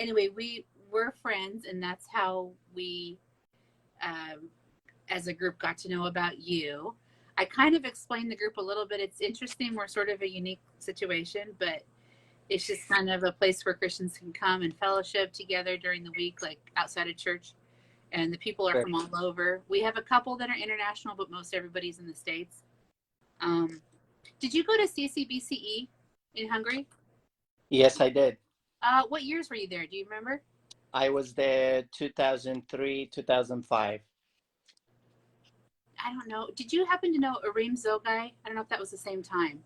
anyway, we're friends, and that's how we, as a group, got to know about you. I kind of explained the group a little bit. It's interesting. We're sort of a unique situation, but it's just kind of a place where Christians can come and fellowship together during the week, like outside of church. And the people are from all over. We have a couple that are international, but most everybody's in the States. Did you go to CCBCE in Hungary? Yes, I did. What years were you there? Do you remember? I was there 2003, 2005. I don't know. Did you happen to know Arim Zogai? I don't know if that was the same time.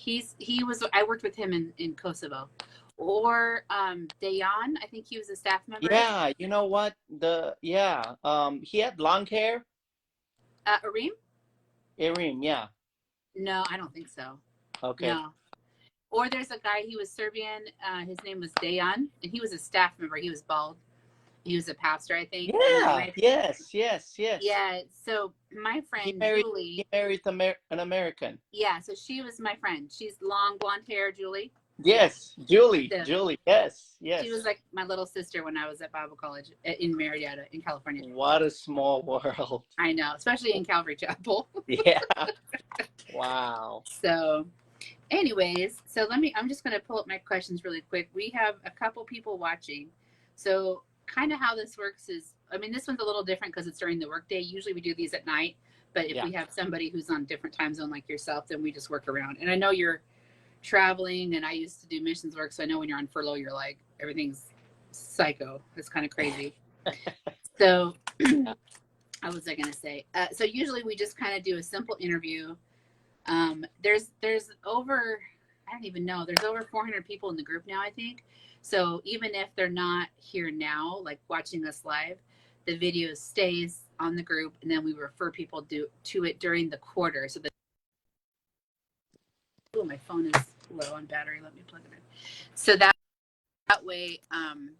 I worked with him in Kosovo. Or Dayan, I think he was a staff member. Yeah, you know what? He had long hair. Arim? Arim, yeah. No, I don't think so. Okay. No. Or there's a guy, he was Serbian. His name was Dayan, and he was a staff member. He was bald. He was a pastor, I think. Yeah, yes. Yeah, so my friend Julie. He married an American. Yeah, so she was my friend. She's long blonde hair, Julie. Yes, Julie, yes. She was like my little sister when I was at Bible college in Marietta, in California. What a small world. I know, especially in Calvary Chapel. Yeah. Wow. So anyways, I'm just going to pull up my questions really quick. We have a couple people watching. So kind of how this works is, this one's a little different because it's during the workday. Usually we do these at night, but if we have somebody who's on a different time zone like yourself, then we just work around. And I know you're traveling, and I used to do missions work, so I know when you're on furlough, you're like, everything's psycho. It's kind of crazy. So what was I going to say? So usually we just kind of do a simple interview. There's over, I don't even know, there's over 400 people in the group now, I think. So even if they're not here now, like watching us live, the video stays on the group, and then we refer people to it during the quarter. So my phone is low on battery. Let me plug it in. So that way, when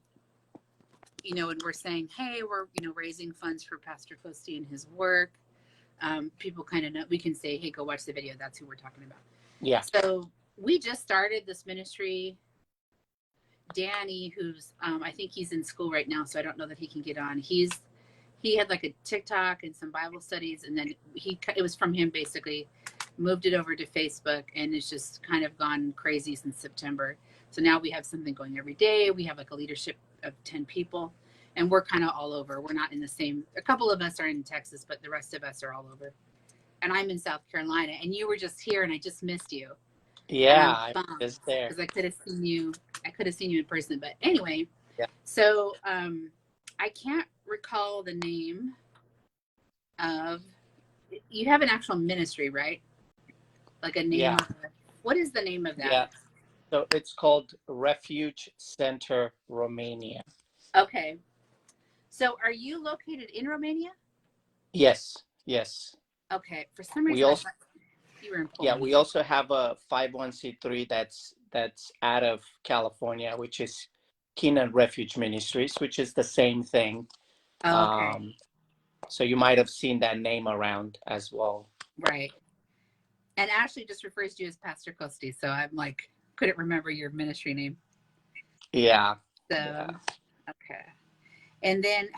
we're saying, hey, we're, raising funds for Pastor Costi and his work, people kind of know, we can say, hey, go watch the video. That's who we're talking about. Yeah. So we just started this ministry. Danny, who's, I think he's in school right now, so I don't know that he can get on. He had like a TikTok and some Bible studies, and then it was from him basically, moved it over to Facebook, and it's just kind of gone crazy since September. So now we have something going every day. We have like a leadership of 10 people, and we're kind of all over. We're not in the same, a couple of us are in Texas, but the rest of us are all over. And I'm in South Carolina, and you were just here, and I just missed you. Yeah, I was there. Because I could have seen you in person. But anyway, So I can't recall the name of, you have an actual ministry, right? Like a name. Yeah. What is the name of that? Yeah. So it's called Refuge Center Romania. Okay. So are you located in Romania? Yes. Okay. For some reason, you were in Poland. Yeah, we also have a 501c3 that's out of California, which is Keenan Refuge Ministries, which is the same thing. Okay. So you might have seen that name around as well. Right. And Ashley just refers to you as Pastor Costi, so I'm like, couldn't remember your ministry name. Yeah. So, okay. And then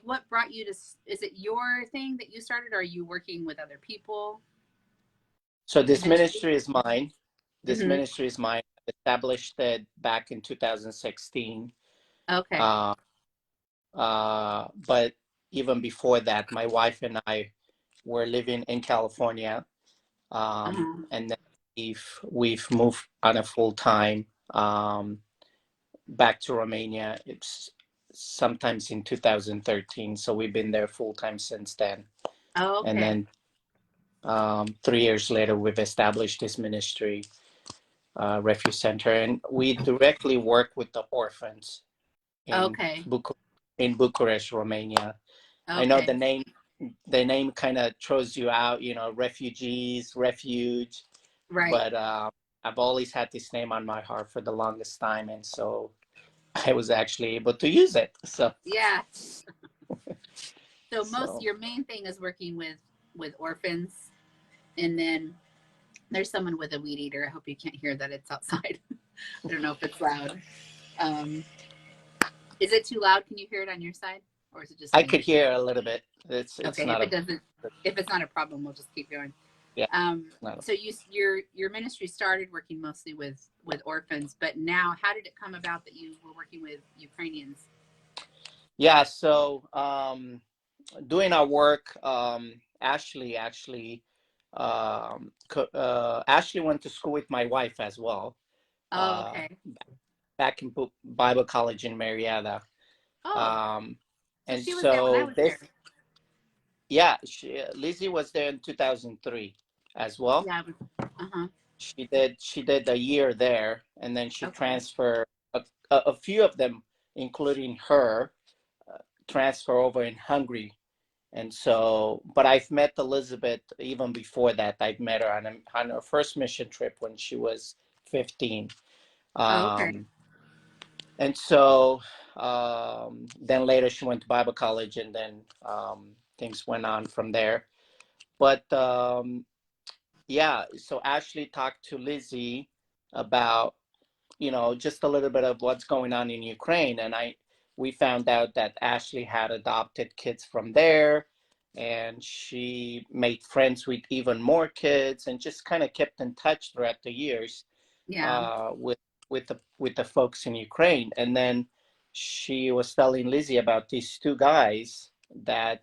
what brought you to, is it your thing that you started, or are you working with other people? So this ministry is mine. This ministry is mine. I established it back in 2016. Okay. But even before that, my wife and I were living in California. And then we've moved on a full time back to Romania. It's sometimes in 2013. So we've been there full time since then. Oh, okay. And then 3 years later, we've established this ministry, Refuge Center, and we directly work with the orphans in Bucharest, Romania. Okay. I know the name kind of throws you out, refugees, refuge. Right. But I've always had this name on my heart for the longest time, and so I was actually able to use it. So yeah. So your main thing is working with orphans, and then there's someone with a weed eater. I hope you can't hear that, it's outside. I don't know if it's loud. Um, is it too loud? Can you hear it on your side, or is it just I me? could hear a little bit. It's Okay, if not it a doesn't, if it's not a problem, we'll just keep going. yeah, not a, So your ministry started working mostly with orphans, but now how did it come about that you were working with Ukrainians? yeah. So doing our work, Ashley went to school with my wife as well. Oh, Uh, okay. back in Bible College in Marietta. Oh, Um, so and she was there when I so was this, there. yeah, Lizzie was there in 2003 as well. Yeah. Uh-huh. She did a year there, and then she Okay. transferred a few of them, including her, transfer over in Hungary. And so, but I've met Elizabeth even before that. I've met her on her first mission trip when she was 15. Oh, okay. Um, and so then later she went to Bible college, and then things went on from there. But yeah, so Ashley talked to Lizzie about, just a little bit of what's going on in Ukraine. And we found out that Ashley had adopted kids from there, and she made friends with even more kids and just kind of kept in touch throughout the years Yeah. with the folks in Ukraine. And then she was telling Lizzie about these two guys that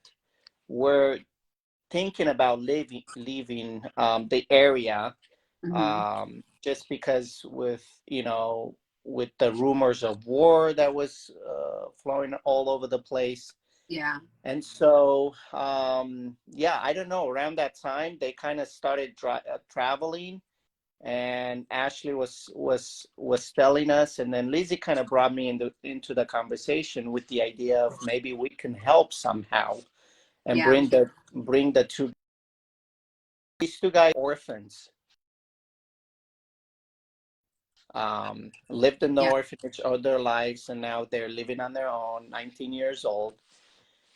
were thinking about leaving the area, Mm-hmm. just because with the rumors of war that was flowing all over the place. Yeah. And so yeah, I don't know, around that time they kind of started traveling, and Ashley was telling us, and then Lizzie kind of brought me into the conversation with the idea of maybe we can help somehow and Yeah. bring these two guys, orphans, lived in the Yeah. orphanage all their lives, and now they're living on their own, 19 years old.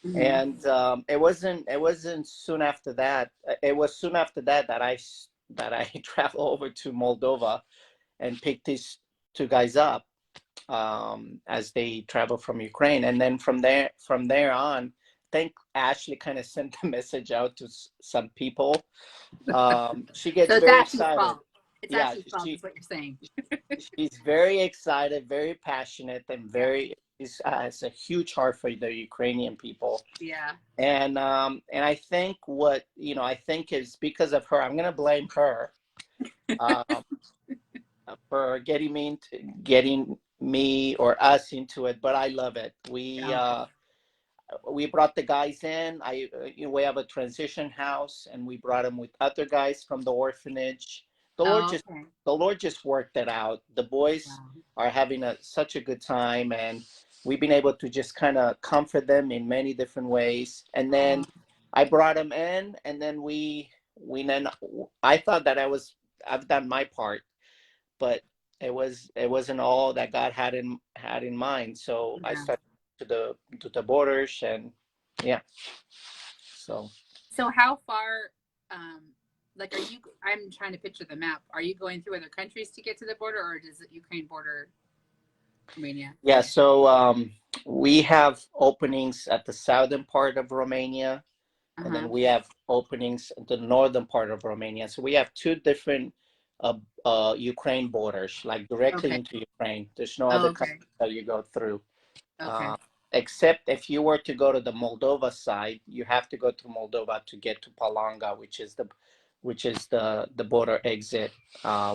Mm-hmm. And it wasn't soon after that. It was soon after that I traveled over to Moldova and picked these two guys up, as they travel from Ukraine. And then from there on, I think Ashley kind of sent a message out to some people. She So gets it's very Ashley's excited. fault. It's Yeah, Ashley's fault, is what you're saying. she's very excited, very passionate, and Yeah. has a huge heart for the Ukrainian people. Yeah. And I think I think is because of her. I'm gonna blame her um, for getting me or us into it, but I love it. Yeah. We brought the guys in. We have a transition house, and we brought them with other guys from the orphanage. The Lord Oh, just okay. the Lord just worked it out. The boys Wow. are having such a good time, and we've been able to just kind of comfort them in many different ways. And then Oh, I brought them in, and then we then I thought that I've done my part, but it wasn't all that God had in mind. So I yeah. started to the borders, and yeah. So So how far, um, like, I'm trying to picture the map. Are you going through other countries to get to the border, or does it Ukraine border Romania? yeah, so we have openings at the southern part of Romania, and Uh-huh. then we have openings at the northern part of Romania. So we have two different Ukraine borders, like directly Okay. into Ukraine. There's no Oh, other okay. country that you go through. Okay. Uh, except if you were to go to the Moldova side, you have to go through Moldova to get to Palanga, which is the border exit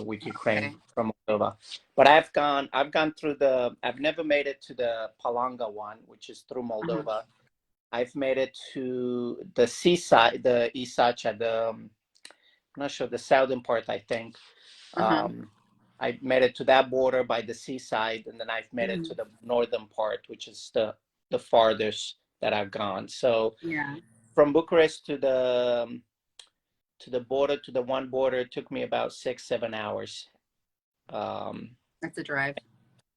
with Ukraine Okay. from Moldova. But I've never made it to the Palanga one, which is through Uh-huh. Moldova. I've made it to the seaside, the Isacha, I'm not sure, the southern part, I think. Uh-huh. Um, I made it to that border by the seaside, and then I've made it to Mhm. the northern part, which is the farthest that I've gone. So Yeah. from Bucharest to the border, to the one border, it took me about 6-7 hours. Um, That's a drive.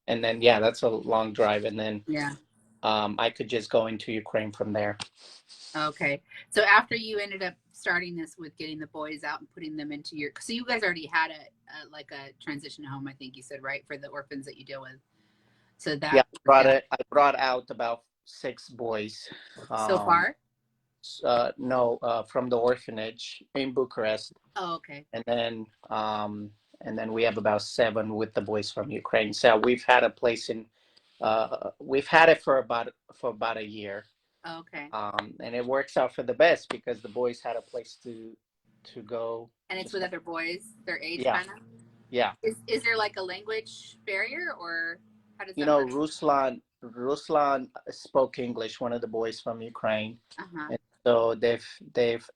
and then yeah, that's a long drive, and then Yeah. I could just go into Ukraine from there. Okay. So after you ended up starting this with getting the boys out and putting them into your, so you guys already had a transition home, I think you said, right, for the orphans that you deal with. So Yeah, that worked out I brought out about 6 boys. so Um, far. no, from the orphanage in Bucharest, Oh, okay. and then we have about 7 with the boys from Ukraine. So we've had a place in, we've had it for about a year, Okay. and it works out for the best because the boys had a place to go. And it's Just with other boys, their age yeah, kind of. yeah. Is there like a language barrier, or how does You that know, work? Ruslan spoke English, one of the boys from Ukraine. Uh-huh. And so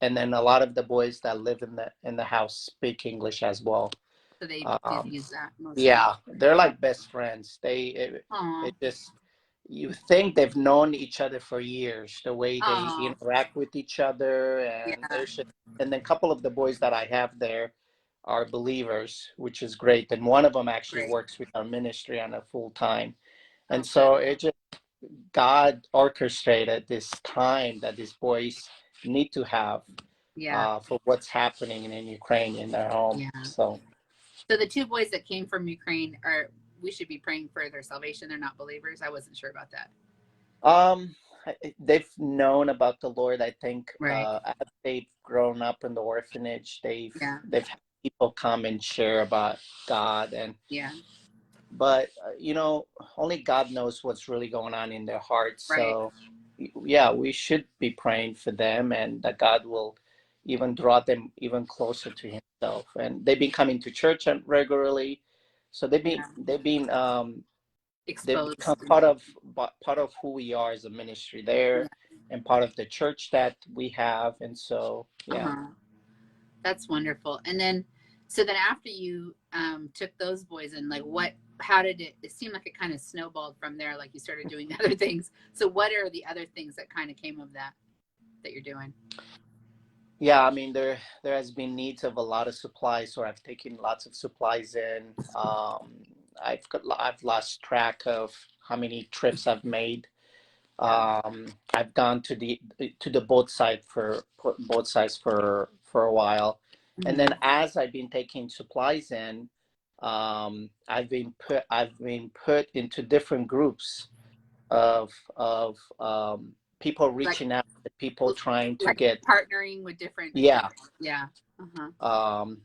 and then a lot of the boys that live in the house speak English as well. So they did Um, use that mostly. yeah, they're like best friends. Oh. It just, you think they've known each other for years, the way they Oh. interact with each other, Yeah. and and then a couple of the boys that I have there are believers, which is great. And one of them actually Great. works with our ministry on a full time. Oh, And good. so it just, God orchestrated this time that these boys need to have Yeah. for what's happening in Ukraine in their home. Yeah. So, So the two boys that came from Ukraine are, we should be praying for their salvation. They're not believers. I wasn't sure about that. um, they've known about the Lord. I think Right. as they've grown up in the orphanage, Yeah. they've had people come and share about God, and Yeah. but only God knows what's really going on in their hearts. Right. So yeah, we should be praying for them, and that God will even draw them even closer to himself. And they've been coming to church regularly, so Yeah. they've Exposed. become part of who we are as a ministry Yeah. there, and part of the church that we have. And so yeah. Uh-huh. That's wonderful. And then, so then after you took those boys in, like how did it seemed like it kind of snowballed from there, like you started doing other things. So what are the other things that kind of came of that you're doing? Yeah, I mean there has been needs of a lot of supplies, so I've taken lots of supplies in. I've lost track of how many trips I've made. Yeah. I've gone to the both sides for a while, and then Mm-hmm. as I've been taking supplies in, I've been put into different groups of people Like reaching out to people trying to like get. partnering with different Yeah. yeah. Uh-huh.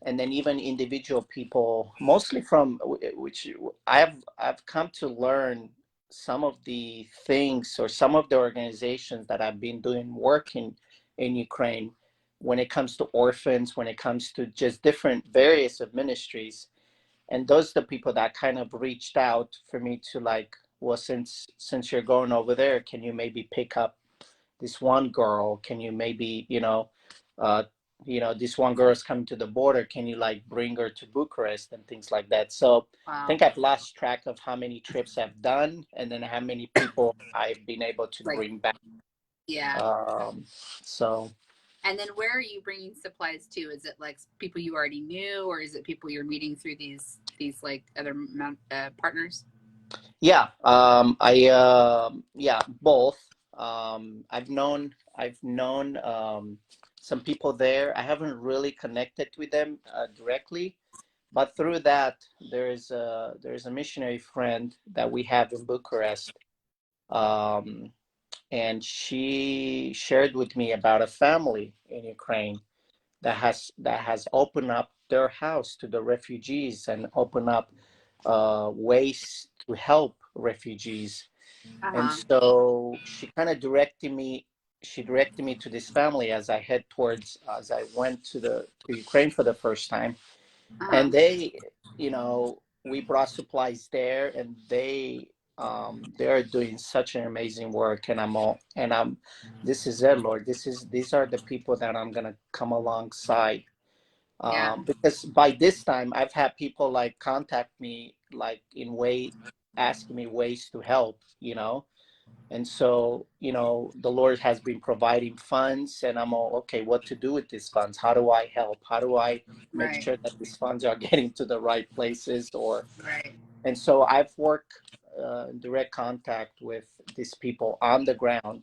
And then even individual people, mostly from which I've come to learn some of the things or some of the organizations that I've been doing work in Ukraine when it comes to orphans, when it comes to just different various of ministries. And those are the people that kind of reached out for me to, like, well, since you're going over there, can you maybe pick up this one girl? Can you maybe, uh, this one girl is coming to the border. Can you like bring her to Bucharest and things like that? So I Wow. think I've lost track of how many trips I've done and then how many people I've been able to Like, bring back. yeah. Um, so And then where are you bringing supplies to? Is it like people you already knew, or is it people you're meeting through these like other partners? yeah, yeah, both. I've known some people there. I haven't really connected with them directly, but through that, there's a missionary friend that we have in Bucharest, um, and she shared with me about a family in Ukraine that has opened up their house to the refugees and opened up ways to help refugees. And Uh-huh. so she kind of directed me to this family as I went to Ukraine for the first time. Uh-huh. And we brought supplies there, and they're doing such an amazing work. And this is it, Lord. These are the people that I'm gonna come alongside. Yeah. Because by this time I've had people like contact me, like asking me ways to help. And so, the Lord has been providing funds, and I'm all, okay, what to do with these funds? How do I help? How do I make Right. sure that these funds are getting to the right places? Right. And so I've worked in direct contact with these people on the ground.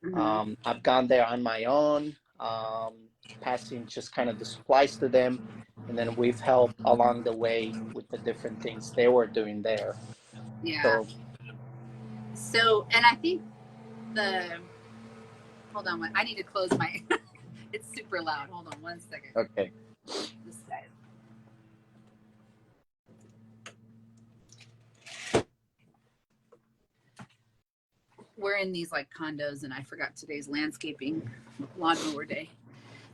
Mm-hmm. I've gone there on my own. um, passing just kind of the supplies to them, and then we've helped along the way with the different things they were doing there. Yeah. So So, and I think the, hold on, I need to close my, it's super loud. Hold on one second. okay, This guy. We're in these like condos, and I forgot today's landscaping lawnmower day.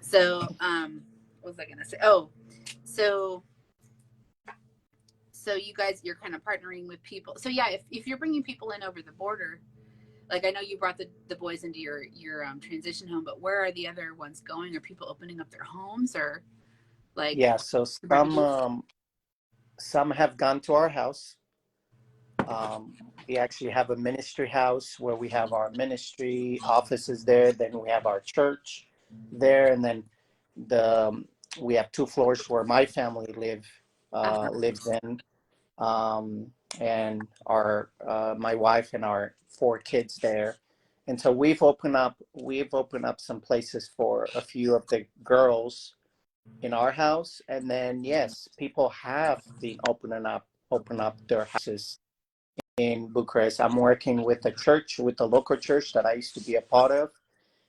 So, what was I gonna say? Oh, so you guys, you're kind of partnering with people. So yeah, if you're bringing people in over the border, like I know you brought the boys into your transition home, but where are the other ones going? Are people opening up their homes, or like yeah. So refugees? some have gone to our house. We actually have a ministry house where we have our ministry offices there. Then we have our church there, and then the we have 2 floors where my family Uh-huh. lives in, and our my wife and our 4 kids there. And so we've opened up some places for a few of the girls in our house, and then yes, people have been open up their houses in Bucharest. I'm working with a church, with a local church that I used to be a part of,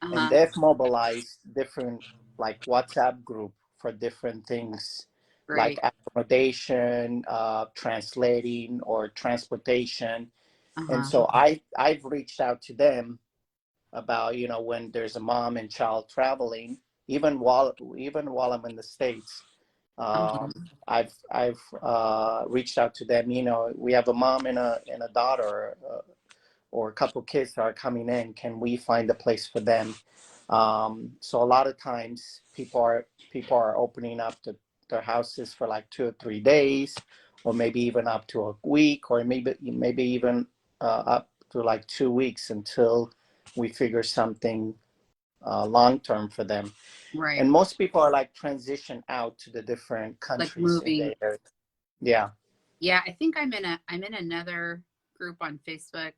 and Uh-huh. they've mobilized different like WhatsApp group for different things like Right. accommodation, translating or transportation. And Uh-huh. so I've reached out to them about, when there's a mom and child traveling, even while I'm in the States. Uh-huh. I've reached out to them. We have a mom and a daughter, or a couple kids that are coming in. Can we find a place for them? So a lot of times people are opening up their houses for like 2 or 3 days, or maybe even up to a week, or maybe even up to like 2 weeks until we figure something long term for them. Right. And most people are like transition out to the different Like countries in moving. the area. Yeah. Yeah, I think I'm in another group on Facebook.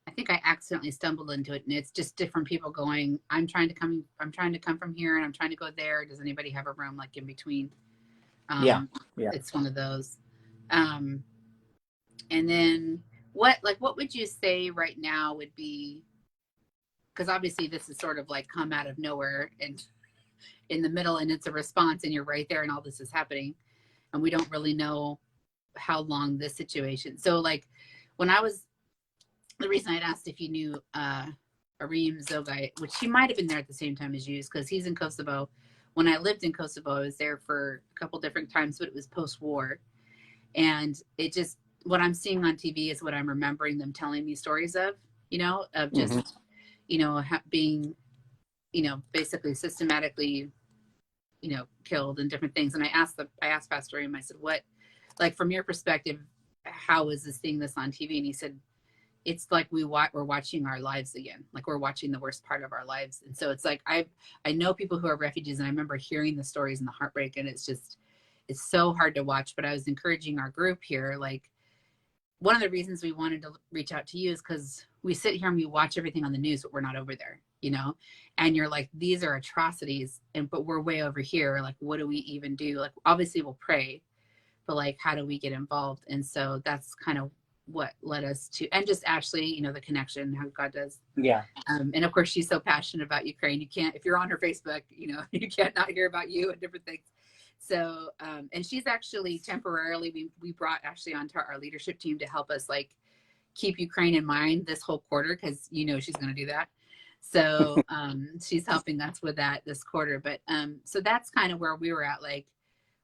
I think I accidentally stumbled into it, and it's just different people going, I'm trying to come from here and I'm trying to go there. Does anybody have a room like in between? Yeah. Um, Yeah. it's one of those. Um, and then what would you say right now would be, because obviously this is sort of like come out of nowhere and in the middle, and it's a response and you're right there and all this is happening, and we don't really know how long this situation. So like when I was, the reason I'd asked if you knew Arim Zogai, which he might have been there at the same time as you, because he's in Kosovo. When I lived in Kosovo, I was there for a couple different times, but it was post-war. And it just, what I'm seeing on TV is what I'm remembering them telling me stories of Hmm. just, being, basically systematically, killed and different things. And I asked Pastor Arim, I said, what, like from your perspective, how is this seeing this on TV? And he said, it's like we're watching our lives again. Like we're watching the worst part of our lives. And so it's like I know people who are refugees, and I remember hearing the stories and the heartbreak, and it's so hard to watch. But I was encouraging our group here, like one of the reasons we wanted to reach out to you is because we sit here and we watch everything on the news, but we're not over there. And you're like, these are atrocities, but we're way over here. Like, what do we even do? Like, obviously we'll pray, but like, how do we get involved? And so that's kind of what led us to, and just Ashley, the connection, how God does. Yeah. And of course, she's so passionate about Ukraine. You can't, if you're on her Facebook, you can't not hear about you and different things. So, and she's actually temporarily, we brought Ashley onto our leadership team to help us like keep Ukraine in mind this whole quarter, because she's going to do that. So she's helping us with that this quarter. But so that's kind of where we were at. Like,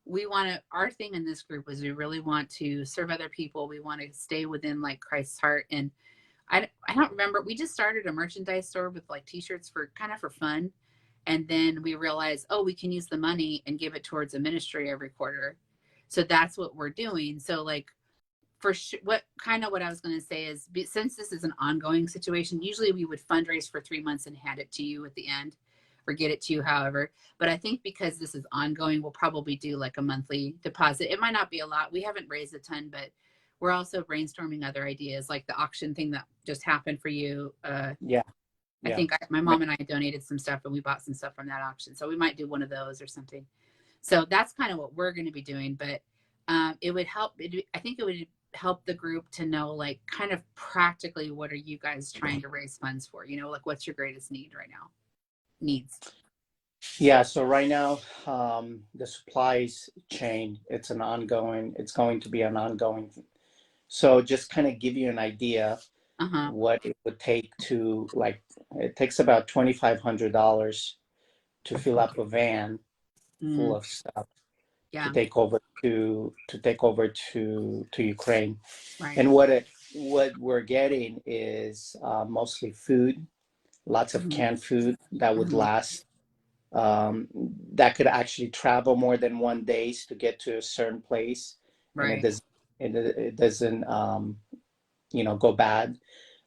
we want to, our thing in this group was we really want to serve other people. We want to stay within like Christ's heart. And I don't remember, we just started a merchandise store with like t-shirts for kind of for fun. And then we realized, oh, we can use the money and give it towards a ministry every quarter. So that's what we're doing. So like for sure, what I was going to say is, since this is an ongoing situation, usually we would fundraise for 3 months and hand it to you at the end, or get it to you, however. But I think because this is ongoing, we'll probably do like a monthly deposit. It might not be a lot. We haven't raised a ton, but we're also brainstorming other ideas, like the auction thing that just happened for you. Yeah. I Yeah. think my mom and I donated some stuff and we bought some stuff from that auction. So we might do one of those or something. So that's kind of what we're going to be doing. But it would help. I think it would help the group to know, like, kind of practically what are you guys trying to raise funds for? You know, like what's your greatest need right now? Needs. Yeah, so right now, the supplies chain, it's going to be an ongoing. So just kind of give you an idea Uh-huh. what it would take to, like, it takes about $2,500 to fill up a van full Mm, of stuff to yeah. take over to Ukraine. Right. And what we're getting is mostly food, lots of Mm-hmm. canned food that would Mm-hmm. last, that could actually travel more than 1 day to get to a certain place, and Right. it doesn't go bad.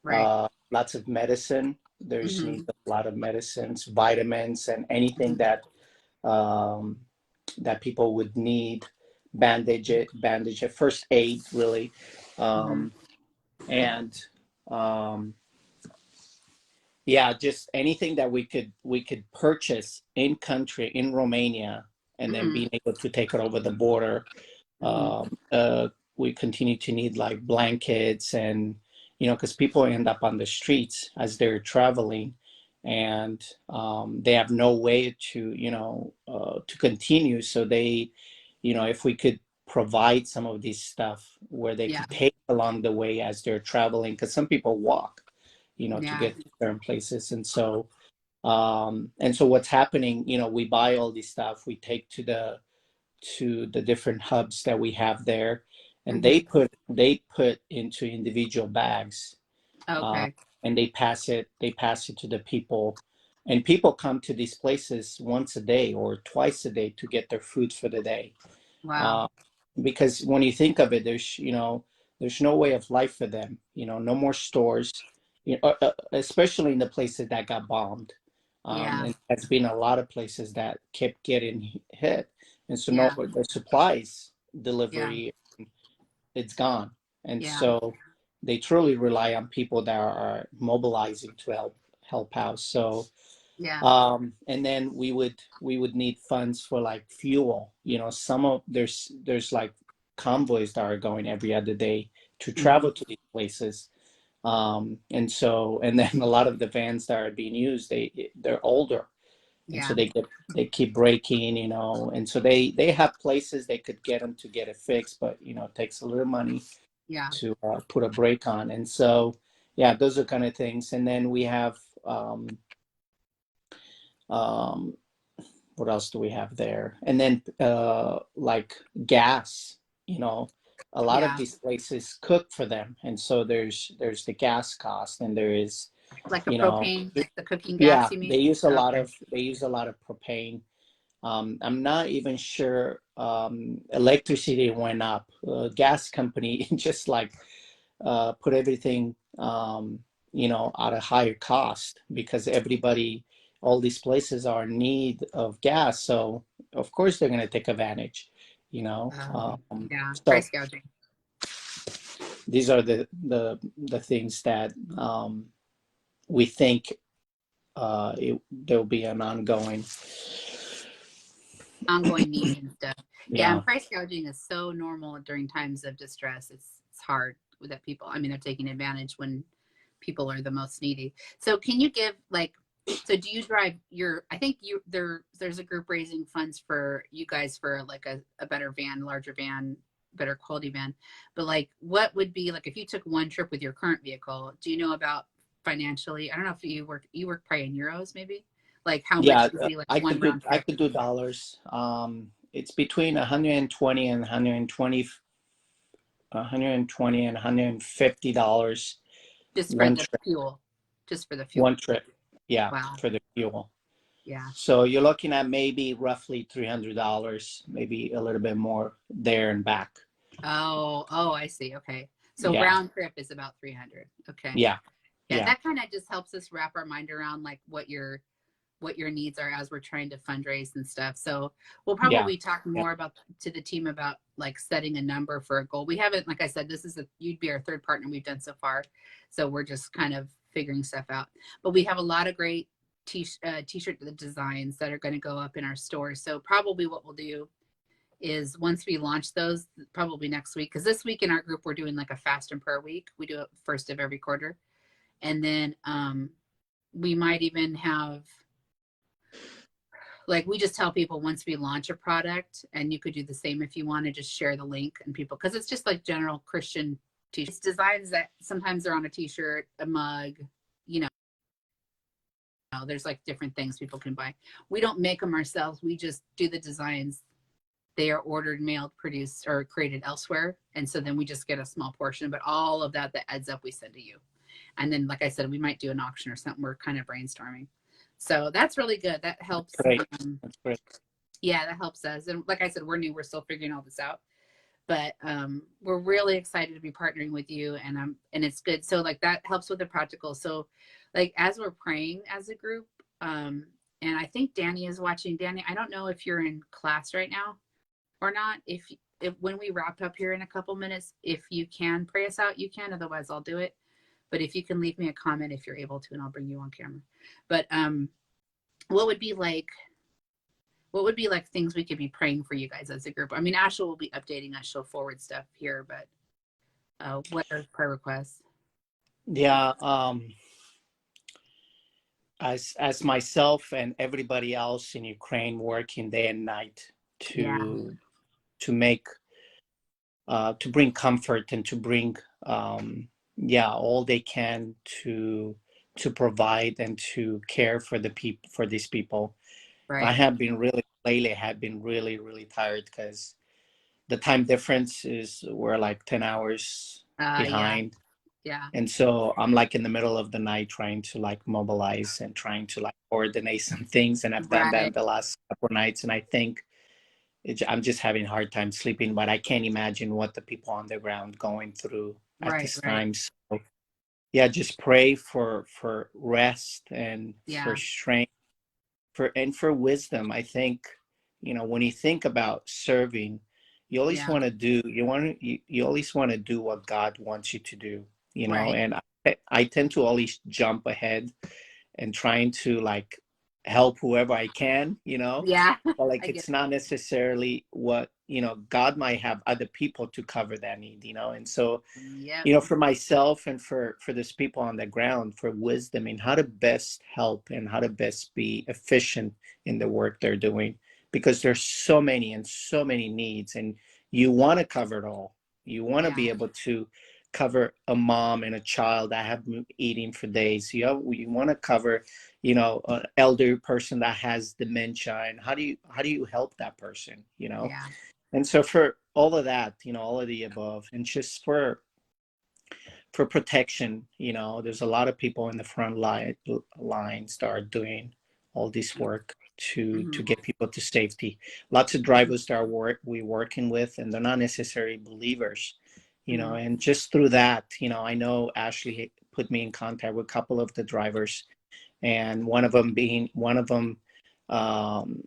Right. Lots of medicine. There's Mm-hmm. needs a lot of medicines, vitamins, and anything Mm-hmm. um, that people would need. Bandage it, first aid, really, Mm-hmm. and um, yeah, just anything that we could purchase in country in Romania, and then Mm-hmm. being able to take it over the border. Mm-hmm. We continue to need like blankets, and because people end up on the streets as they're traveling, and they have no way to continue. So they, if we could provide some of these stuff where they Yeah. could take along the way as they're traveling, because some people walk, to Yeah. get to certain places. And so what's happening, we buy all this stuff, we take to the different hubs that we have there, and Mm-hmm. they put into individual bags, uh, Okay. and they pass it to the people, and people come to these places once a day or twice a day to get their food for the day, Wow. uh, because when you think of it, there's no way of life for them. No more stores, especially in the places that got bombed. Yeah. And there's been a lot of places that kept getting hit, and so no, Yeah. the supplies Yeah. delivery, it's gone, and Yeah. so they truly rely on people that are mobilizing to help out. So Yeah. and then we would need funds for like fuel. There's like convoys that are going every other day to Mm-hmm. travel to these places. And then a lot of the vans that are being used, they're older, and so Yeah. they keep breaking, and so they have places they could get them to get it fixed, but it takes a little money Yeah. to put a brake on. And so yeah, those are kind of things. And then we have um, what else do we have there? And then like gas, a lot of Yeah. these places cook for them, and so there's the gas cost, and there is, Like a you know, propane, like the cooking gas, yeah, you they mean? use a lot Okay. of they use a lot of propane. I'm not even sure. Electricity went up. Gas company just like put everything, at a higher cost, because all these places are in need of gas. So of course they're going to take advantage, you know. Yeah. So Price gouging. these are the things that we think there'll be an ongoing. Ongoing need and stuff. Yeah, Yeah. and price gouging is so normal during times of distress. It's hard that people. I mean, they're taking advantage when people are the most needy. So, can you give like? So, do you drive your? I think there's a group raising funds for you guys for like a better van, larger van, better quality van. But like, what would be like if you took one trip with your current vehicle? Do you know about financially? I don't know if you work probably in euros, maybe. Like how much Yeah, would be like I one could do round I trip? could do dollars. It's between 120 and 120, and $150 Just for one the trip. fuel. Just for the One fuel. trip. Yeah, Wow. for the fuel. Yeah. So you're looking at maybe roughly $300, maybe a little bit more there and back. Oh, I see. Okay. So Yeah, round trip is about 300. Okay. yeah, Yeah, yeah, that kind of just helps us wrap our mind around like what your needs are as we're trying to fundraise and stuff. So we'll yeah, probably talk yeah, more about to the team about like setting a number for a goal. We haven't, like I said, you'd be our third partner we've done so far. So we're just kind of figuring stuff out. But we have a lot of great t-shirt designs that are going to go up in our store. So probably what we'll do is once we launch those, probably next week, because this week in our group we're doing like a fast and prayer week. We do it first of every quarter, and then we might even have, like, we just tell people once we launch a product, and you could do the same if you want to just share the link and people, because it's just like general Christian t-shirts, designs that sometimes they're on a t-shirt, a mug, you know, there's like different things people can buy. We don't make them ourselves. We just do the designs. They are ordered, mailed, produced, or created elsewhere. And so then we just get a small portion, but all of that adds up, we send to you. And then, like I said, we might do an auction or something. We're kind of brainstorming. So that's really good. That helps. Great. That's great. Yeah, that helps us. And like I said, we're new. We're still figuring all this out. But we're really excited to be partnering with you. And it's good. So like that helps with the practical. So like as we're praying as a group, and I think Danny is watching. Danny, I don't know if you're in class right now or not. If when we wrap up here in a couple minutes, if you can pray us out, you can. Otherwise, I'll do it. But if you can leave me a comment if you're able to, and I'll bring you on camera. But what would be like things we could be praying for you guys as a group? I mean, Ashley will be updating us. She'll forward stuff here, but what are prayer requests? Yeah. As myself and everybody else in Ukraine working day and night Yeah, to make to bring comfort and to bring all they can to provide and to care for these people. I right. have been really tired because the time difference is we're like 10 hours Yeah, behind. yeah, And so I'm like in the middle of the night trying to like mobilize and trying to like coordinate some things. And I've done right, that the last couple of nights. And I think I'm just having a hard time sleeping, but I can't imagine what the people on the ground going through at right, this right. time. So yeah, just pray for rest and for Yeah, strength for wisdom. I think, when you think about serving, you always yeah, want to do you always want to do what God wants you to do, right. and I tend to always jump ahead and trying to like help whoever I can, Yeah, but like I get it's not necessarily what, God might have other people to cover that need, and so it. Yep. for myself and for these people on the ground, for wisdom in how to best help and how to best be efficient in the work they're doing, because there's so many and so many needs, and you want to cover it all. You want to Yeah, be able to cover a mom and a child that have been eating for days. You want to cover, an elder person that has dementia, and how do you help that person, yeah, and so for all of that, all of the above, and just for protection, there's a lot of people in the front lines that are doing all this work to hmm get people to safety. Lots of drivers that we working with, and they're not necessarily believers, hmm and just through that, I know Ashley put me in contact with a couple of the drivers, and one of them um,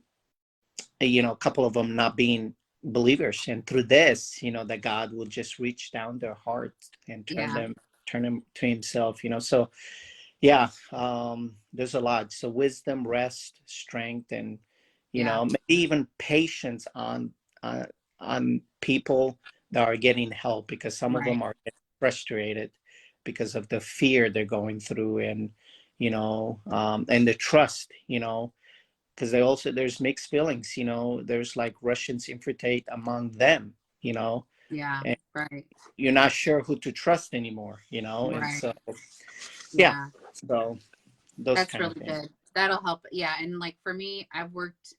a couple of them not being believers, and through this, that God will just reach down their hearts and yeah, turn them to himself, so yeah, there's a lot. So wisdom, rest, strength, and yeah, maybe even patience uh, on people that are getting help, because some of right. them are getting frustrated because of the fear they're going through, and and the trust, because there's mixed feelings, there's like Russians infiltrate among them, Yeah, and right, you're not sure who to trust anymore, and right. so yeah, Yeah, so those that's kind of really things. good. That'll help. Yeah, and like for me, I've worked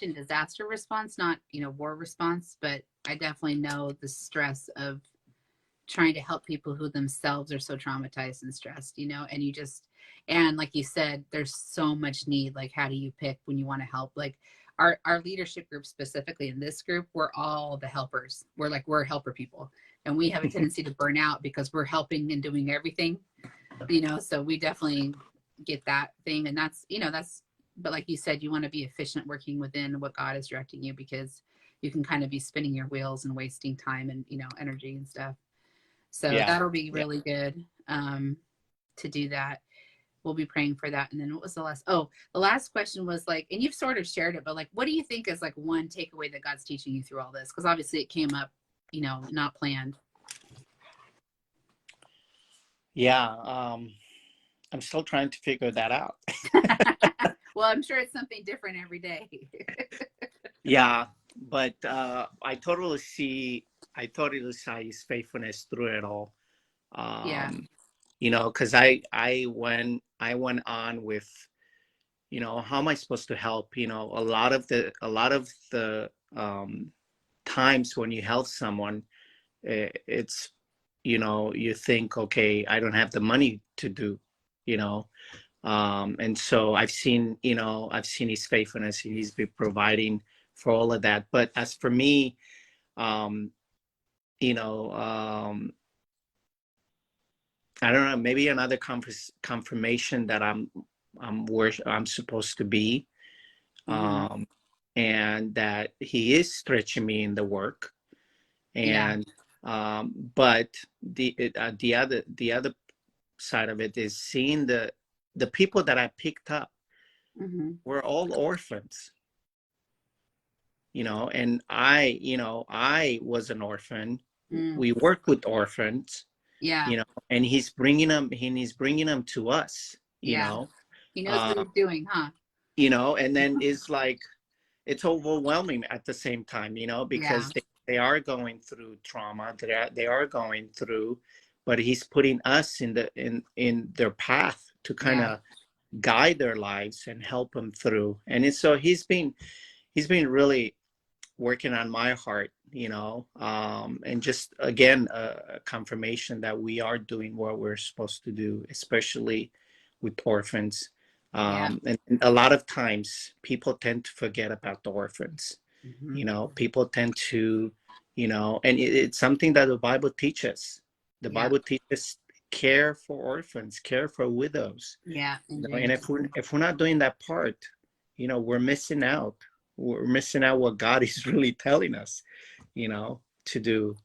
in disaster response, not, war response, but I definitely know the stress of trying to help people who themselves are so traumatized and stressed, and and like you said, there's so much need. Like, how do you pick when you want to help? Like our leadership group, specifically in this group, we're all the helpers. We're helper people, and we have a tendency to burn out because we're helping and doing everything, so we definitely get that thing. And but like you said, you want to be efficient working within what God is directing you, because you can kind of be spinning your wheels and wasting time and, energy and stuff. So Yeah, that'll be yeah, really good. to do that. We'll be praying for that. And then what was the last? Oh, the last question was like, and you've sort of shared it, but like, what do you think is like one takeaway that God's teaching you through all this? Because obviously it came up, you know, not planned. Yeah, I'm still trying to figure that out. Well, I'm sure it's something different every day. Yeah, but I totally see his faithfulness through it all. Yeah. You know, because I went on with, you know, how am I supposed to help? You know, a lot of the times when you help someone, it's, you know, you think, okay, I don't have the money to do, you know. And so I've seen his faithfulness. He's been providing for all of that. But as for me, um, you know, I don't know, maybe another confirmation that I'm where I'm supposed to be, Mm-hmm. um, and that he is stretching me in the work. Yeah. And but the other side of it is seeing the people that I picked up Mm-hmm. were all orphans, you know, and I was an orphan. Mm. We work with orphans, Yeah. you know, and he's bringing them to us, you Yeah. know. He knows what uh he's doing, huh? you know, and then it's like it's overwhelming at the same time, you know, Yeah. because they are going through trauma, they are going through, but he's putting us in their path to kind Yeah. of guide their lives and help them through. And it's so he's been really working on my heart, you know, and just again a confirmation that we are doing what we're supposed to do, especially with orphans. Yeah. And a lot of times people tend to forget about the orphans. Mm-hmm. You know, people tend to, you know, and it's something that the Bible teaches. The Yeah. Bible teaches care for orphans, care for widows. Yeah. You And know, and James. if we're not doing that part, you know, we're missing out what God is really telling us, you know, to do.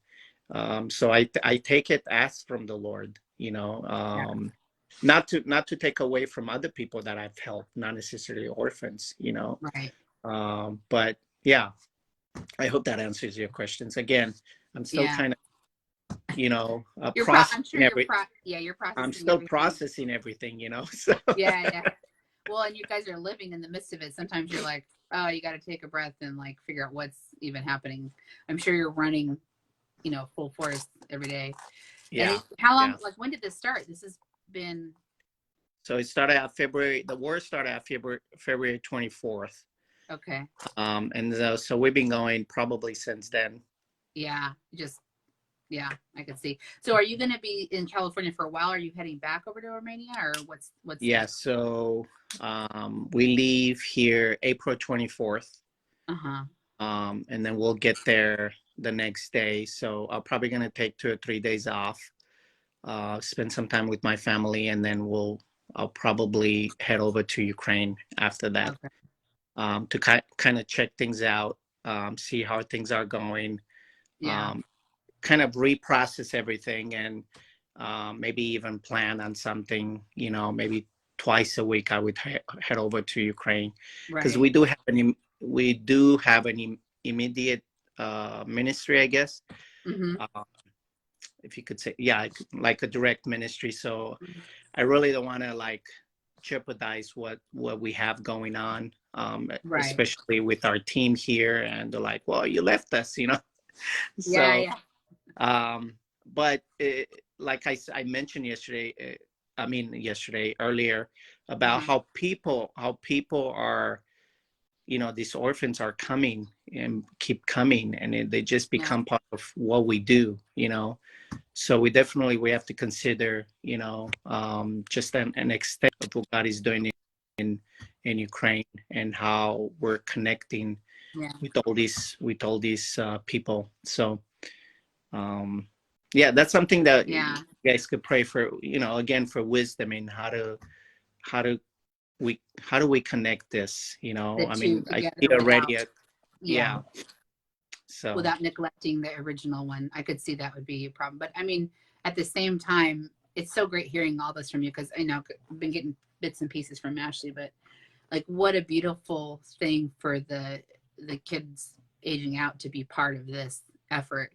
So I take it as from the Lord, you know, Yeah. not to take away from other people that I've helped, not necessarily orphans, you know. Right. But yeah, I hope that answers your questions. Again, I'm still Yeah. kind of, you know, I'm sure processing you're every. yeah, you're I'm processing still everything. processing everything, you know. So Yeah, yeah. Well, and you guys are living in the midst of it. Sometimes you're like, oh, you got to take a breath and like figure out what's even happening. I'm sure you're running, you know, full force every day. And yeah, how long? yeah. Like, when did this start? This has been So it started out February. The war started out February 24th. okay. And so we've been going probably since then. Yeah, just yeah, I could see. So, are you going to be in California for a while? Are you heading back over to Romania, or what's Yeah. the? So we leave here April 24th, Uh huh. and then we'll get there the next day. So I'm probably gonna take 2 or 3 days off, spend some time with my family, and then I'll probably head over to Ukraine after that, Okay. to kind of check things out, see how things are going. Yeah. Um, Kind of reprocess everything, and maybe even plan on something, you know, maybe twice a week I would head over to Ukraine, because Right. we do have an immediate ministry, I guess, Mm-hmm. uh, if you could say, yeah, like a direct ministry. So I really don't want to like jeopardize what we have going on, Right. especially with our team here, and they're like, well, you left us, you know. Yeah. So Yeah. um, but like I mentioned yesterday, earlier, about Uh-huh. how people are, you know, these orphans are coming and keep coming, and they just Yeah. become part of what we do, you know. So we have to consider, you know, just an extent of what God is doing in Ukraine, and how we're connecting Yeah. with all these people. So um yeah, that's something that you Yeah. guys could pray for, you know, again, for wisdom in how do how do we connect this, you know. The I two mean, I together see already without yeah, yeah, so without neglecting the original one. I could see that would be a problem. But I mean, at the same time, it's so great hearing all this from you, because I know I've been getting bits and pieces from Ashley, but like what a beautiful thing for the kids aging out to be part of this effort.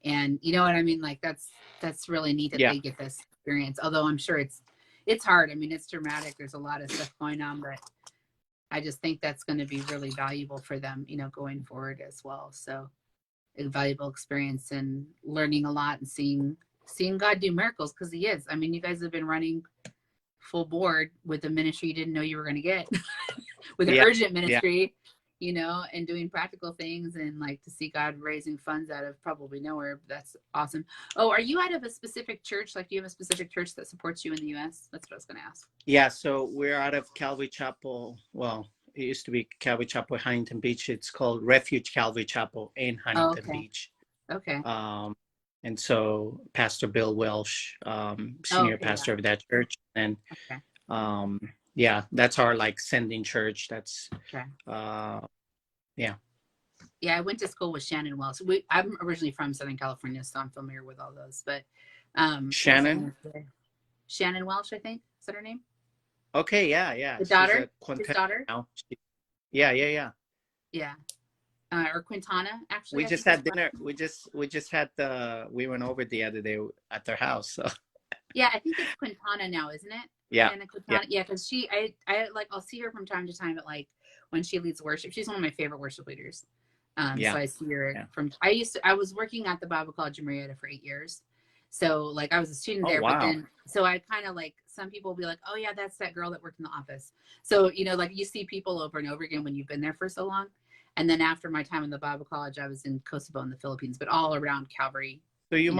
And you know what I mean? Like that's really neat that Yeah. they get this experience. Although I'm sure it's hard. I mean, it's dramatic. There's a lot of stuff going on, but I just think that's going to be really valuable for them, you know, going forward as well. So a valuable experience and learning a lot and seeing God do miracles, because he is. I mean, you guys have been running full board with a ministry you didn't know you were going to get, with an Yeah. urgent Yeah. ministry, you know, and doing practical things, and like to see God raising funds out of probably nowhere. That's awesome. Oh, are you out of a specific church? Like, do you have a specific church that supports you in the U.S.? That's what I was going to ask. Yeah. So we're out of Calvary Chapel. Well, it used to be Calvary Chapel, Huntington Beach. It's called Refuge Calvary Chapel in Oh, Huntington okay. Beach. Okay. And so Pastor Bill Welsh, Oh, senior okay. pastor of that church. And Okay. yeah, that's our like sending church. That's Okay. yeah. Yeah, I went to school with Shannon Welsh. I'm originally from Southern California, so I'm familiar with all those. But what was I Shannon. going to say? Shannon Welsh, I think. Is that her name? Okay, yeah, yeah. The She's daughter? a His Quintet daughter? now. Yeah, yeah, yeah. Yeah. Or Quintana, actually, We I just think is had dinner. We just had we went over the other day at their house. So yeah, I think it's Quintana now, isn't it? yeah, Shannon yeah, Quintana. Yeah, because I like, I'll see her from time to time at like when she leads worship. She's one of my favorite worship leaders. So yeah, I see her yeah. from, I was working at the Bible College in Marietta for 8 years. So like I was a student Oh there, but wow. then, so I kind of like, some people will be like, oh yeah, that's that girl that worked in the office. So, you know, like you see people over and over again when you've been there for so long. And then after my time in the Bible College, I was in Costi in the Philippines, but all around Calvary, So you you know.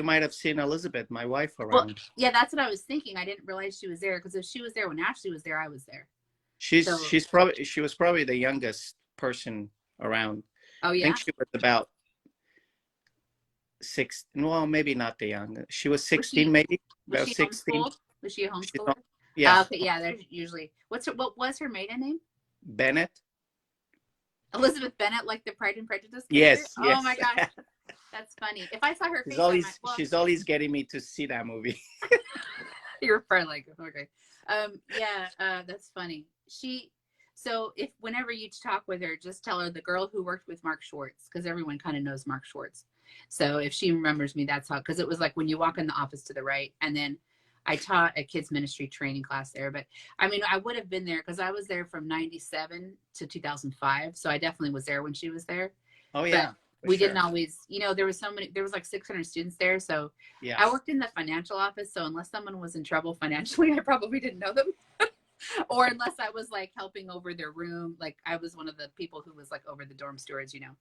might have seen Elizabeth, my wife, Well, around. yeah, that's what I was thinking. I didn't realize she was there, because if she was there when Ashley was there, I was there. So, She was probably the youngest person around. oh I think yeah, she was about six. Well, maybe not the youngest. She was was 16, she maybe was about she 16. homeschooled? Was she a She's homeschooler? not, yeah, Okay, yeah. There's usually, what was her maiden name? Bennett. Elizabeth Bennet, like the Pride and Prejudice character. Yes, Oh my yes. gosh, that's funny. If I saw her face, I might. Well, She's always getting me to see that movie. you're probably like, okay. Yeah, that's funny. So if whenever you talk with her, just tell her the girl who worked with Mark Schwartz, because everyone kind of knows Mark Schwartz. So if she remembers me, that's how, because it was like when you walk in the office to the right, and then I taught a kids ministry training class there. But I mean, I would have been there because I was there from 97 to 2005. So I definitely was there when she was there. Oh But yeah, for we didn't sure. always, you know, there was like 600 students there. So Yeah. I worked in the financial office. So unless someone was in trouble financially, I probably didn't know them. Or unless I was like helping over their room, like I was one of the people who was like over the dorm stewards, you know.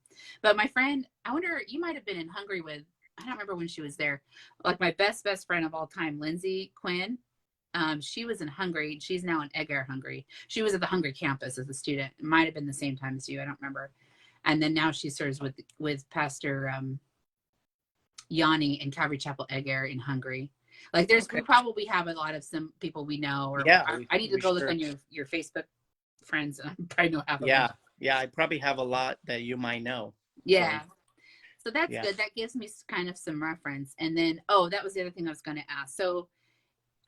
But my friend, I wonder, you might have been in Hungary with, I don't remember when she was there, like my best friend of all time, Lindsay Quinn. She was in Hungary. She's now in Eger, Hungary. She was at the Hungary campus as a student. It might have been the same time as you. I don't remember. And then now she serves with Pastor Yanni in Calvary Chapel Eger in Hungary. Like we probably have a lot of some people we know, or Yeah, I need to we go look sure. on your Facebook friends. I probably know half of them. Yeah, yeah. I probably have a lot that you might know. Yeah. So that's yeah. good. That gives me kind of some reference. And then, oh, that was the other thing I was going to ask. So,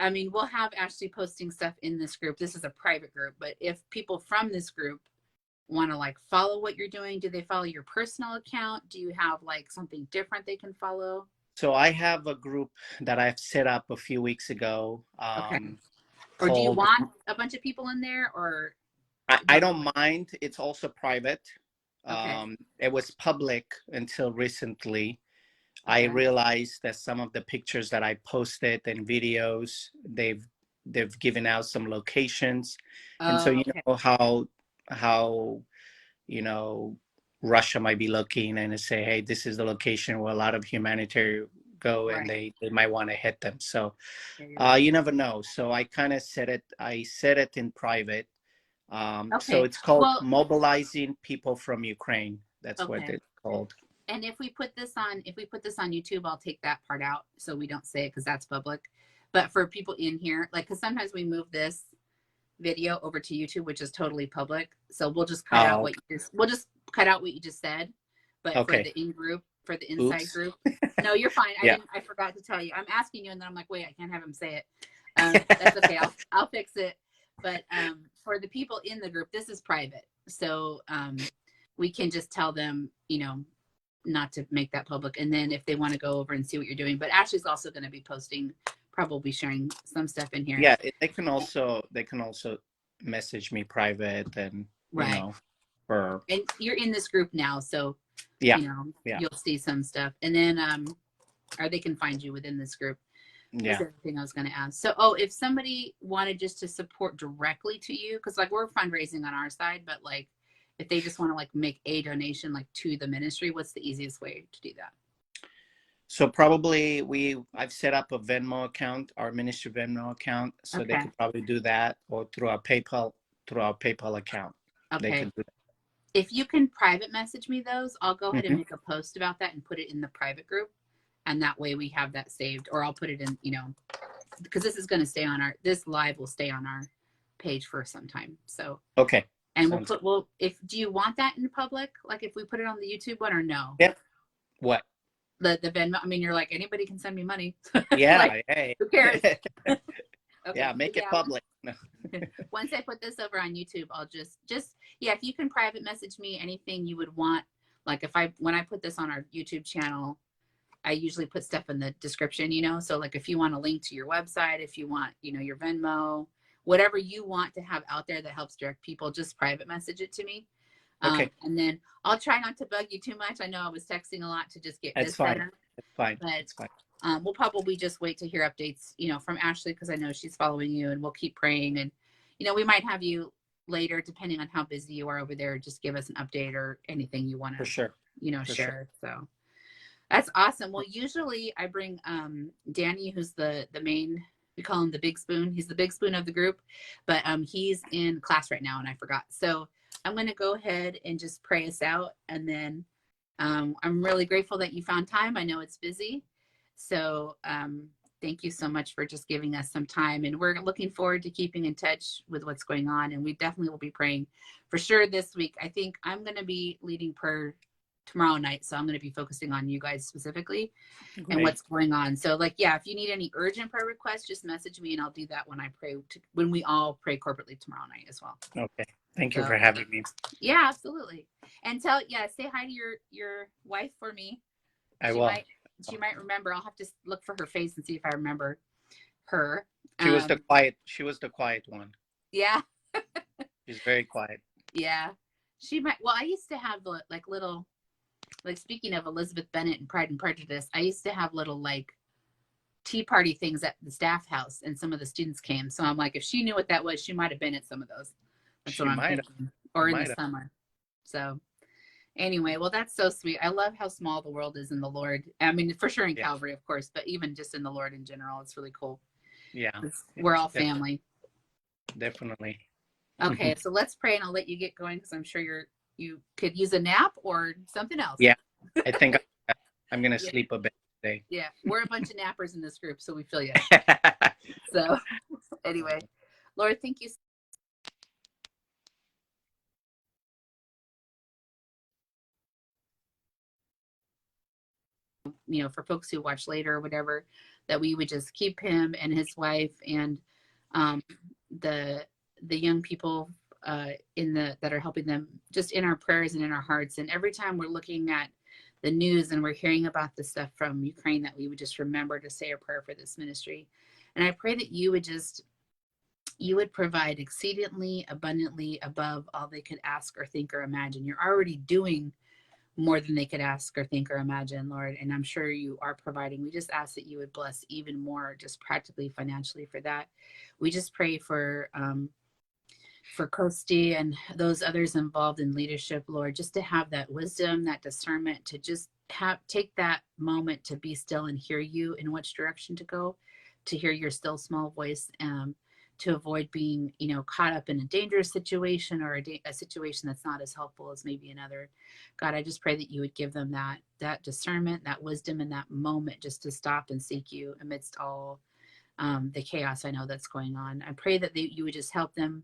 I mean, we'll have Ashley posting stuff in this group. This is a private group, but if people from this group want to like follow what you're doing, do they follow your personal account? Do you have like something different they can follow? So I have a group that I've set up a few weeks ago. Okay. Or do you Called, want a bunch of people in there, or? I don't mind. It's also private. Okay. It was public until recently. I Okay. realized that some of the pictures that I posted and videos, they've given out some locations. And so Oh, you okay. know how you know Russia might be looking and say, hey, this is the location where a lot of humanitarian go, and Right. they might want to hit them. So Yeah, you're right. you never know. So I kind of set it in private. So Okay. it's called Well, Mobilizing People from Ukraine. That's what okay. it's called. And if we put this on YouTube, I'll take that part out so we don't say it, because that's public. But for people in here, like, because sometimes we move this video over to YouTube, which is totally public. So we'll just cut out Oh, what you just said. But for okay. the in group, for the inside Oops. group. No, you're fine. Yeah. I forgot to tell you. I'm asking you, and then I'm like, wait, I can't have him say it. That's okay. I'll fix it. But for the people in the group, this is private, so we can just tell them, not to make that public. And then if they want to go over and see what you're doing, but Ashley's also going to be posting, probably sharing some stuff in here. Yeah, they can also message me private, and Right. for And you're in this group now, so yeah, you'll see some stuff. And then or they can find you within this group. yeah. That's the thing I was going to ask. So, if somebody wanted just to support directly to you, because like we're fundraising on our side, but like if they just want to like make a donation like to the ministry, what's the easiest way to do that? So probably I've set up a Venmo account, our ministry Venmo account, so they could probably do that, or through our PayPal account. Okay. They can do that. If you can private message me those, I'll go ahead and Mm-hmm. make a post about that and put it in the private group. And that way we have that saved, or I'll put it in, because this is going to stay on this live will stay on our page for some time. So, Okay. And do you want that in public? Like if we put it on the YouTube one or no? Yep. What? The Venmo. I mean, you're like, anybody can send me money. Yeah. Like, hey. Who cares? Okay. Yeah. Make it public. Once I put this over on YouTube, I'll just if you can private message me anything you would want. Like when I put this on our YouTube channel, I usually put stuff in the description, so like if you want a link to your website, if you want, your Venmo, whatever you want to have out there that helps direct people, just private message it to me. Okay. And then I'll try not to bug you too much. I know I was texting a lot to just get this better. It's fine. But it's fine. We'll probably just wait to hear updates, from Ashley, because I know she's following you, and we'll keep praying. And, we might have you later, depending on how busy you are over there. Just give us an update or anything you want to, For sure. share. Sure. So that's awesome. Well, usually I bring Danny, who's the main, we call him the big spoon. He's the big spoon of the group, but he's in class right now, and I forgot. So I'm going to go ahead and just pray us out. And then I'm really grateful that you found time. I know it's busy. So thank you so much for just giving us some time. And we're looking forward to keeping in touch with what's going on. And we definitely will be praying for sure this week. I think I'm going to be leading prayer tomorrow night. So I'm going to be focusing on you guys specifically. Great. And what's going on. So if you need any urgent prayer requests, just message me and I'll do that when I pray, when we all pray corporately tomorrow night as well. Okay. Thank you for having me. Yeah, absolutely. And say hi to your wife for me. I will. She might remember. I'll have to look for her face and see if I remember her. She was the quiet one. Yeah. She's very quiet. Yeah. She might. Well, I used to have little, speaking of Elizabeth Bennet and Pride and Prejudice, I used to have little tea party things at the staff house, and some of the students came. So I'm like, if she knew what that was, she might have been at some of those. That's what I'm thinking. Or in the summer. So anyway, well, that's so sweet. I love how small the world is in the Lord. I mean, for sure in Calvary, of course, but even just in the Lord in general, it's really cool. Yeah. We're all family. Definitely. Okay, so let's pray, and I'll let you get going, because I'm sure you could use a nap or something else. Yeah, I think I'm going to sleep a bit today. Yeah, we're a bunch of nappers in this group, so we feel you. So anyway, Lord, thank you. For folks who watch later or whatever, that we would just keep him and his wife and the young people that are helping them just in our prayers and in our hearts. And every time we're looking at the news and we're hearing about the stuff from Ukraine, that we would just remember to say a prayer for this ministry. And I pray that you would provide exceedingly abundantly above all they could ask or think or imagine. You're already doing more than they could ask or think or imagine, Lord. And I'm sure you are providing. We just ask that you would bless even more, just practically, financially for that. We just pray for Costi and those others involved in leadership, Lord, just to have that wisdom, that discernment, to just take that moment to be still and hear you in which direction to go, to hear your still small voice, to avoid being, caught up in a dangerous situation or a situation that's not as helpful as maybe another. God, I just pray that you would give them that discernment, that wisdom, and that moment just to stop and seek you amidst all the chaos I know that's going on. I pray that you would just help them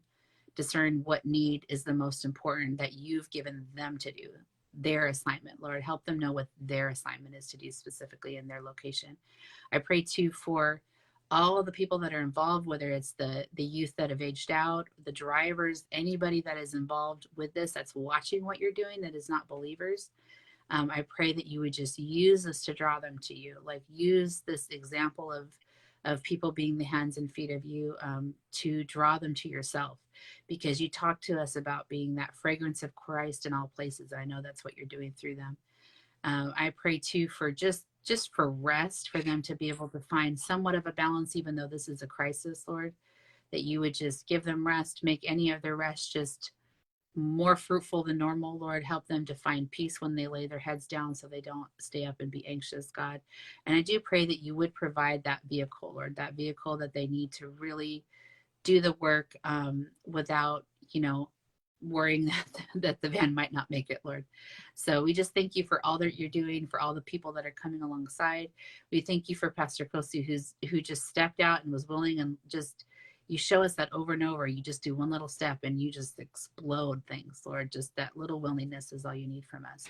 discern what need is the most important that you've given them to do, their assignment. Lord, help them know what their assignment is to do specifically in their location. I pray too for all of the people that are involved, whether it's the youth that have aged out, the drivers, anybody that is involved with this, that's watching what you're doing, that is not believers. I pray that you would just use this to draw them to you, like use this example of people being the hands and feet of you, to draw them to yourself, because you talk to us about being that fragrance of Christ in all places. I know that's what you're doing through them. I pray too for just for rest, for them to be able to find somewhat of a balance, even though this is a crisis, Lord, that you would just give them rest, make any of their rest just more fruitful than normal. Lord, help them to find peace when they lay their heads down so they don't stay up and be anxious, God. And I do pray that you would provide that vehicle, Lord, that vehicle that they need to really do the work, without, worrying that the van might not make it, Lord. So we just thank you for all that you're doing, for all the people that are coming alongside. We thank you for Pastor Costi, who just stepped out and was willing, and just, you show us that over and over. You just do one little step and you just explode things, Lord. Just that little willingness is all you need from us.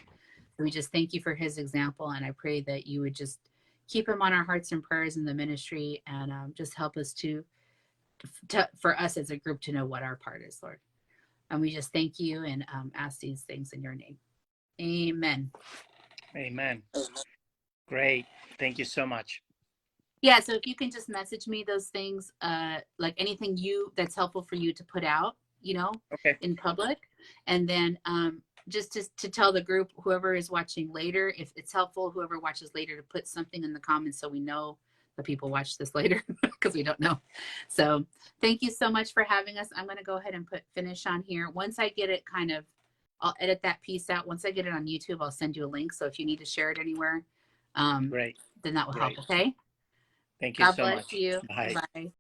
So we just thank you for his example, and I pray that you would just keep him on our hearts and prayers in the ministry, and just help us for us as a group to know what our part is, Lord. And we just thank you and ask these things in your name. Amen. Amen. Great. Thank you so much. Yeah, so if you can just message me those things, like anything that's helpful for you to put out, Okay. in public. And then just to tell the group, whoever is watching later, if it's helpful, whoever watches later, to put something in the comments so we know the people watch this later, because we don't know. So thank you so much for having us. I'm going to go ahead and put finish on here. Once I get it I'll edit that piece out. Once I get it on YouTube, I'll send you a link. So if you need to share it anywhere, Great. then that will help. Great. Okay. Thank you God so bless much. you. Bye. Bye.